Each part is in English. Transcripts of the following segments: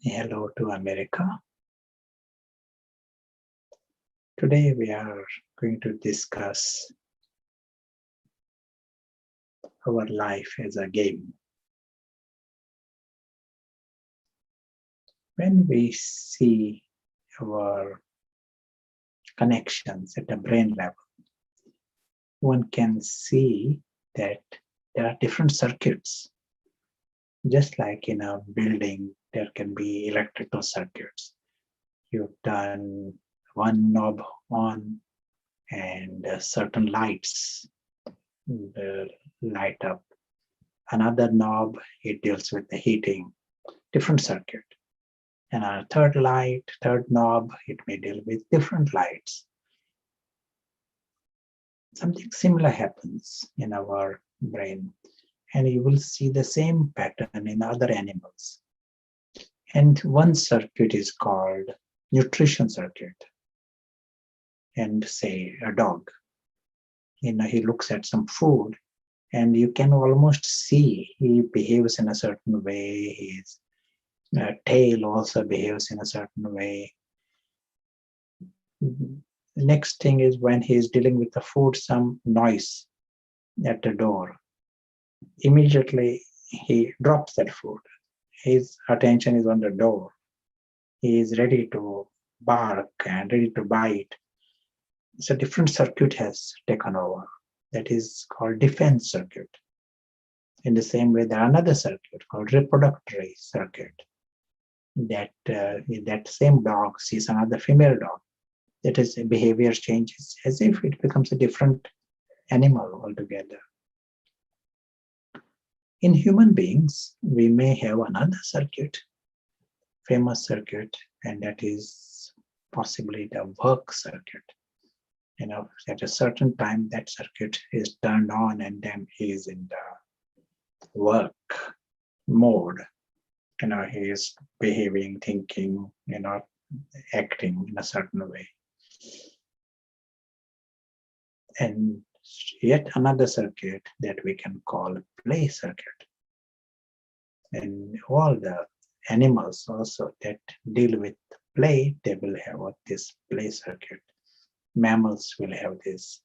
Hello to America. Today we are going to discuss our life as a game. When we see our connections at a brain level, one can see that there are different circuits. Just like in a building, there can be electrical circuits. You turn one knob on and certain lights light up. Another knob, it deals with the heating, different circuit. And a third knob, it may deal with different lights. Something similar happens in our brain, and you will see the same pattern in other animals. And one circuit is called nutrition circuit. And say a dog, he looks at some food, and you can almost see he behaves in a certain way. His tail also behaves in a certain way. The next thing is when he is dealing with the food, some noise at the door. Immediately he drops that food. His attention is on the door. He is ready to bark and ready to bite. So different circuit has taken over. That is called defense circuit. In the same way, there are another circuit called reproductory circuit. That same dog sees another female dog. That is, behavior changes as if it becomes a different animal altogether. In human beings, we may have another circuit, famous circuit, and that is possibly the work circuit. At a certain time, that circuit is turned on, and then he is in the work mode. He is behaving, thinking, acting in a certain way. And yet another circuit that we can call play circuit. And all the animals also that deal with play, they will have this play circuit. Mammals will have this,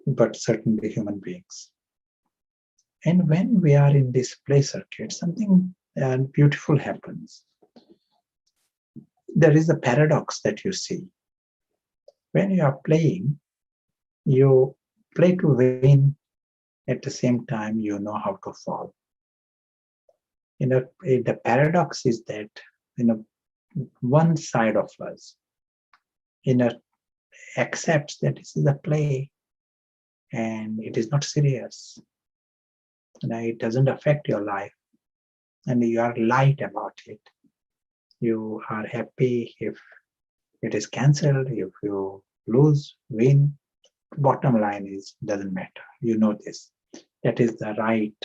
but certainly human beings. And when we are in this play circuit, something beautiful happens. There is a paradox that you see. When you are playing, you play to win. At the same time, you know how to fall. The paradox is that one side of us accepts that this is a play and it is not serious. It doesn't affect your life, and you are light about it. You are happy if it is cancelled, if you lose, win. Bottom line is, doesn't matter. You know this. That is the right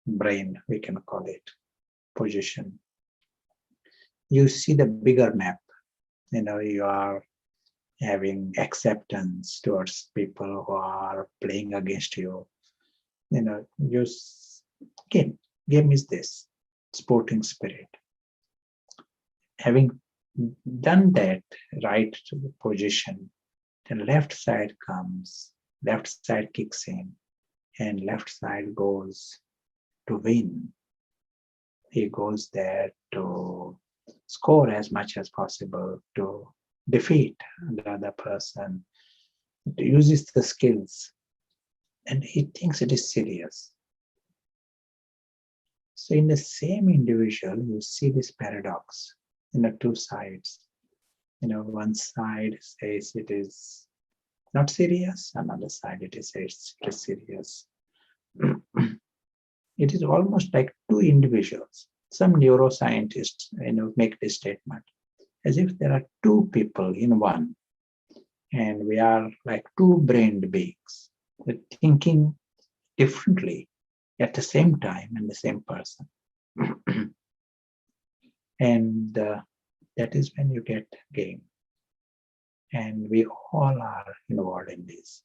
brain, we can call it, position. You see the bigger map. You are having acceptance towards people who are playing against you. Game is this, sporting spirit. Having done that right to the position, then left side kicks in, and left side goes to win. He goes there to score as much as possible, to defeat the other person. It uses the skills, and he thinks it is serious. So in the same individual, you see this paradox in the two sides. One side says it is not serious, another side it is serious. It is almost like two individuals. Some neuroscientists make this statement as if there are two people in one, and we are like two brained beings thinking differently at the same time in the same person. And that is when you get game. And we all are involved in this.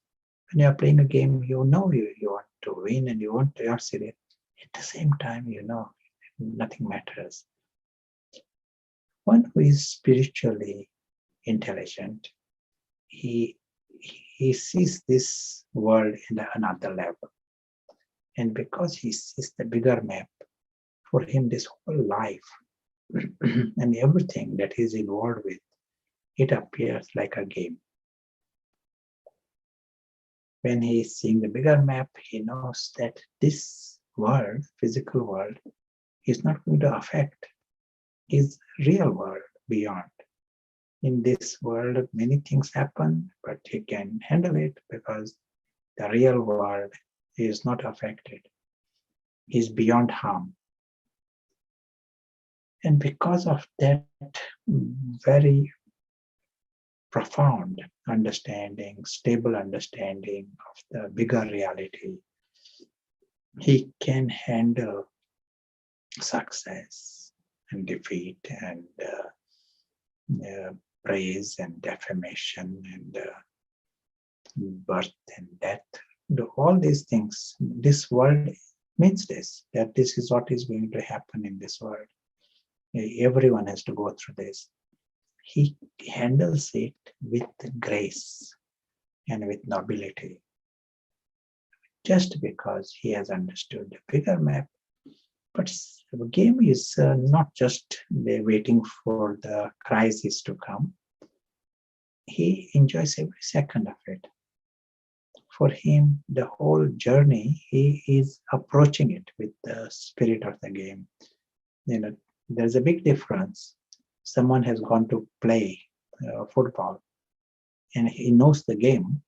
When you are playing a game, you know you want to win and you are serious. At the same time, you know nothing matters. One who is spiritually intelligent, he he sees this world in another level. And because he sees the bigger map, for him this whole life and everything that he's involved with, it appears like a game. When he is seeing the bigger map, he knows that this world, physical world, is not going to affect his real world beyond. In this world, many things happen, but he can handle it because the real world is not affected. He's beyond harm. And because of that very profound understanding, stable understanding of the bigger reality, he can handle success and defeat and praise and defamation and birth and death. All these things, this world means this, that this is what is going to happen in this world. Everyone has to go through this. He handles it with grace and with nobility, just because he has understood the bigger map. But the game is not just waiting for the crisis to come. He enjoys every second of it. For him, the whole journey, he is approaching it with the spirit of the game. There's a big difference. Someone has gone to play football and he knows the game,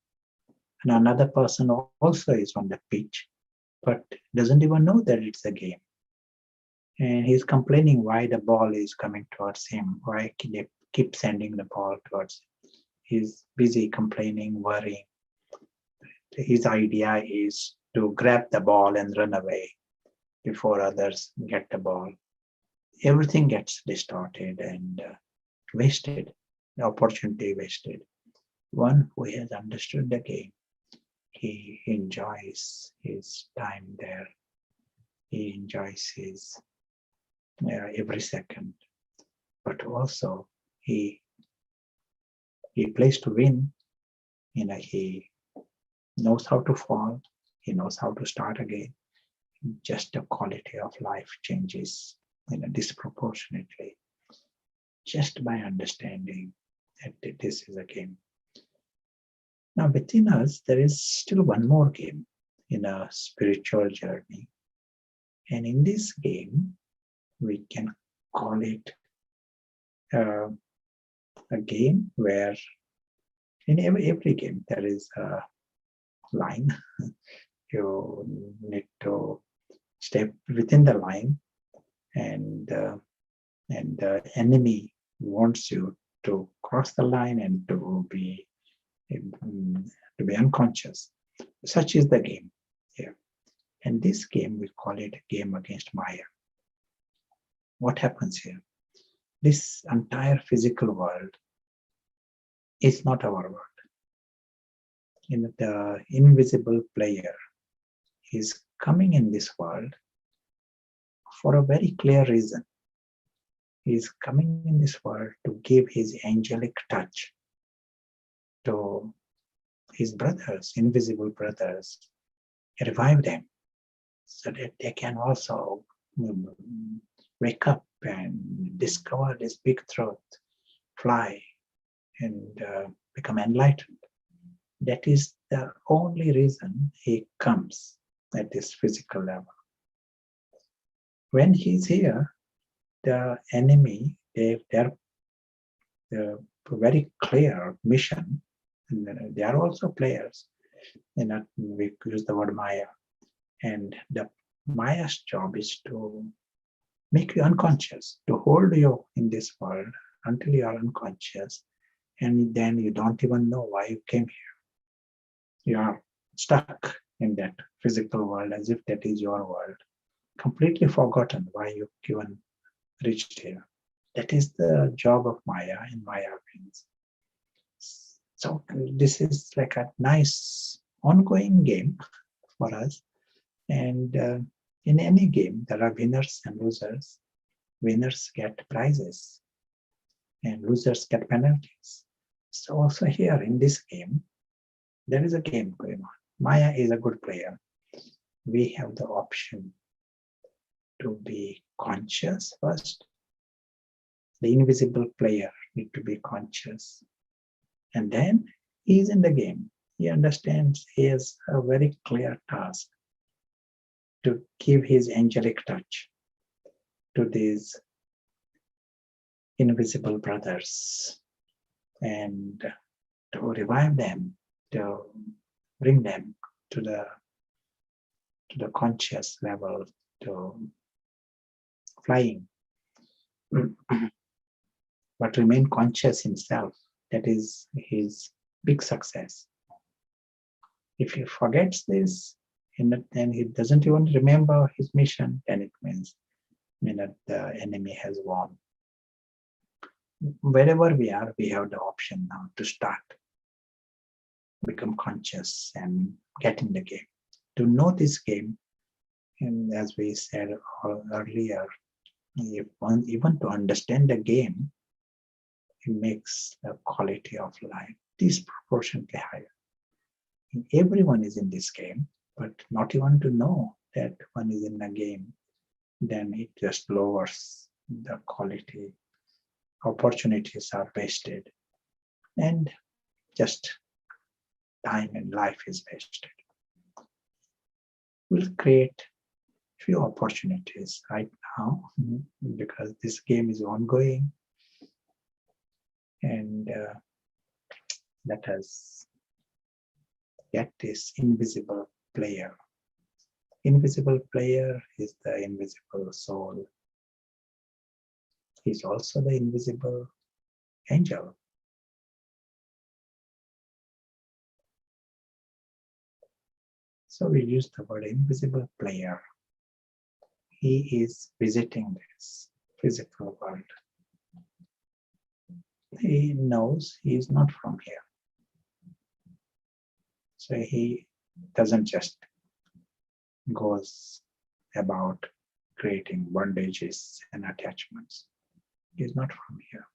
and another person also is on the pitch, but doesn't even know that it's a game. And he's complaining why the ball is coming towards him, why they keep sending the ball towards him. He's busy complaining, worrying. His idea is to grab the ball and run away before others get the ball. Everything gets distorted and wasted, the opportunity wasted. One who has understood the game, he enjoys his time there. He enjoys his every second. But also he plays to win. He knows how to fall. He knows how to start again. Just the quality of life changes disproportionately, just by understanding that this is a game. Now within us, there is still one more game in a spiritual journey. And in this game, we can call it a game where in every game there is a line. You need to step within the line, and the enemy wants you to cross the line and to be unconscious. Such is the game here. And this game, we call it a game against Maya. What happens here? This entire physical world is not our world. The invisible player is coming in this world for a very clear reason. He is coming in this world to give his angelic touch to his brothers, invisible brothers, revive them so that they can also wake up and discover this big truth, fly, and become enlightened. That is the only reason he comes at this physical level. When he's here, the enemy, they're very clear mission, and they are also players. We use the word Maya, and the Maya's job is to make you unconscious, to hold you in this world until you are unconscious, and then you don't even know why you came here. You are stuck in that physical world as if that is your world, completely forgotten why you even reached here. That is the job of Maya in Maya beings. So this is like a nice ongoing game for us. And in any game, there are winners and losers. Winners get prizes and losers get penalties. So also here in this game, there is a game going on. Maya is a good player. We have the option to be conscious first. The invisible player need to be conscious. And then he is in the game. He understands he has a very clear task to give his angelic touch to these invisible brothers and to revive them, to bring them to the conscious level, to flying, but remain conscious himself. That is his big success. If he forgets this, and then he doesn't even remember his mission, then it means that the enemy has won. Wherever we are, we have the option now to start, become conscious and get in the game. To know this game, and as we said earlier, even to understand the game, it makes the quality of life disproportionately higher. And everyone is in this game, but not even to know that one is in a game, then it just lowers the quality. Opportunities are wasted, and just time and life is wasted. We'll create few opportunities right now because this game is ongoing, and let us get this invisible player. Invisible player is the invisible soul. He's also the invisible angel. So we use the word invisible player. He is visiting this physical world. He knows he is not from here. So he doesn't just goes about creating bondages and attachments. He is not from here.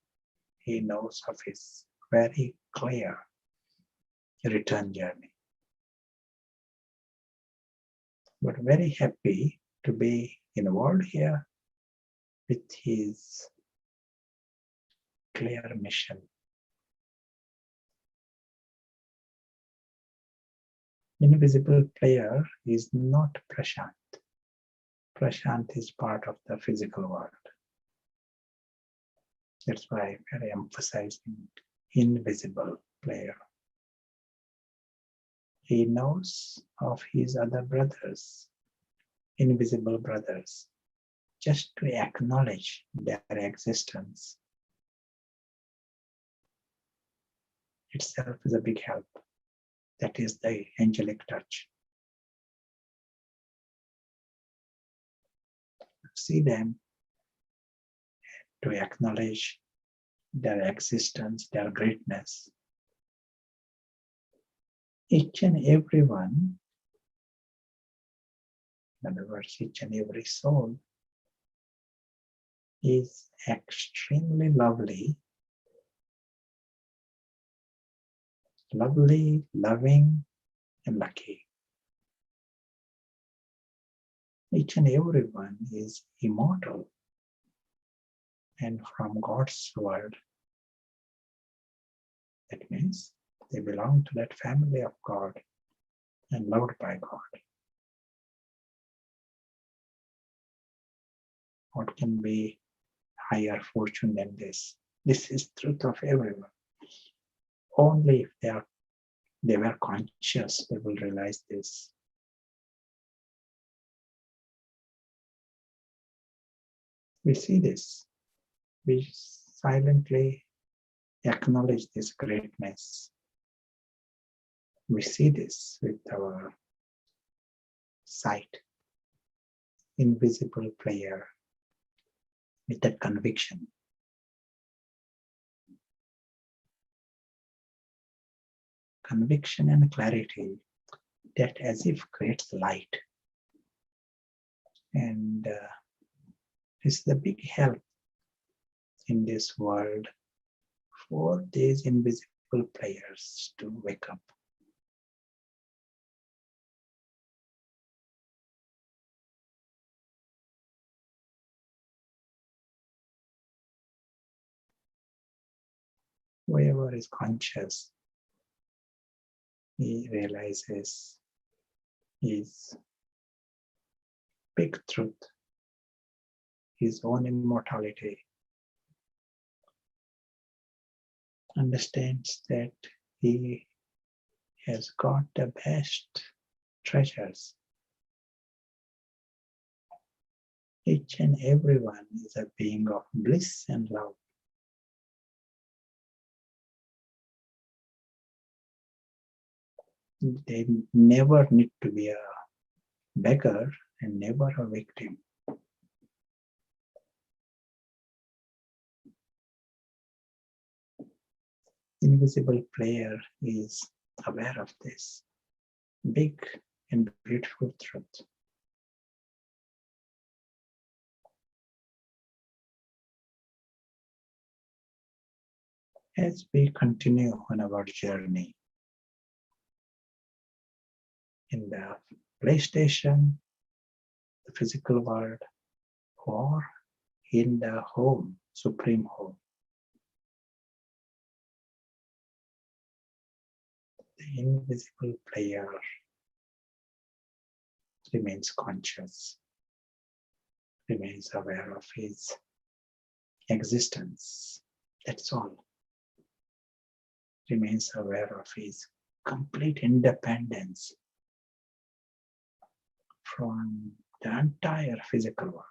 He knows of his very clear return journey. But very happy to be in a world here with his clear mission. Invisible player is not Prashant. Prashant is part of the physical world. That's why I'm very emphasizing invisible player. He knows of his other brothers, invisible brothers, just to acknowledge their existence itself is a big help. That is the angelic touch. See them, to acknowledge their existence, their greatness. Each and every one, in other words, each and every soul is extremely lovely, loving, and lucky. Each and every one is immortal and from God's world. That means they belong to that family of God and loved by God. What can be higher fortune than this? This is truth of everyone. Only if they were conscious, they will realize this. We see this. We silently acknowledge this greatness. We see this with our sight. Invisible player with that conviction. Conviction and clarity that as if creates light. And this is the big help in this world for these invisible players to wake up. Whoever is conscious, he realizes his big truth, his own immortality, understands that he has got the best treasures. Each and everyone is a being of bliss and love. They never need to be a beggar and never a victim. Invisible player is aware of this big and beautiful truth. As we continue on our journey in the PlayStation, the physical world, or in the home, supreme home, the invisible player remains conscious, remains aware of his existence. That's all. Remains aware of his complete independence from the entire physical world.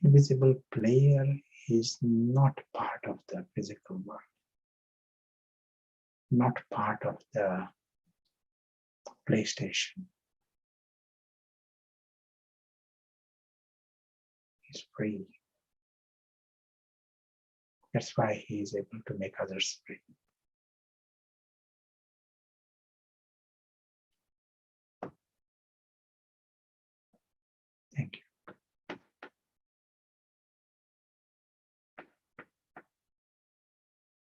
Invisible player is not part of the physical world, not part of the PlayStation. He's free. That's why he is able to make others free.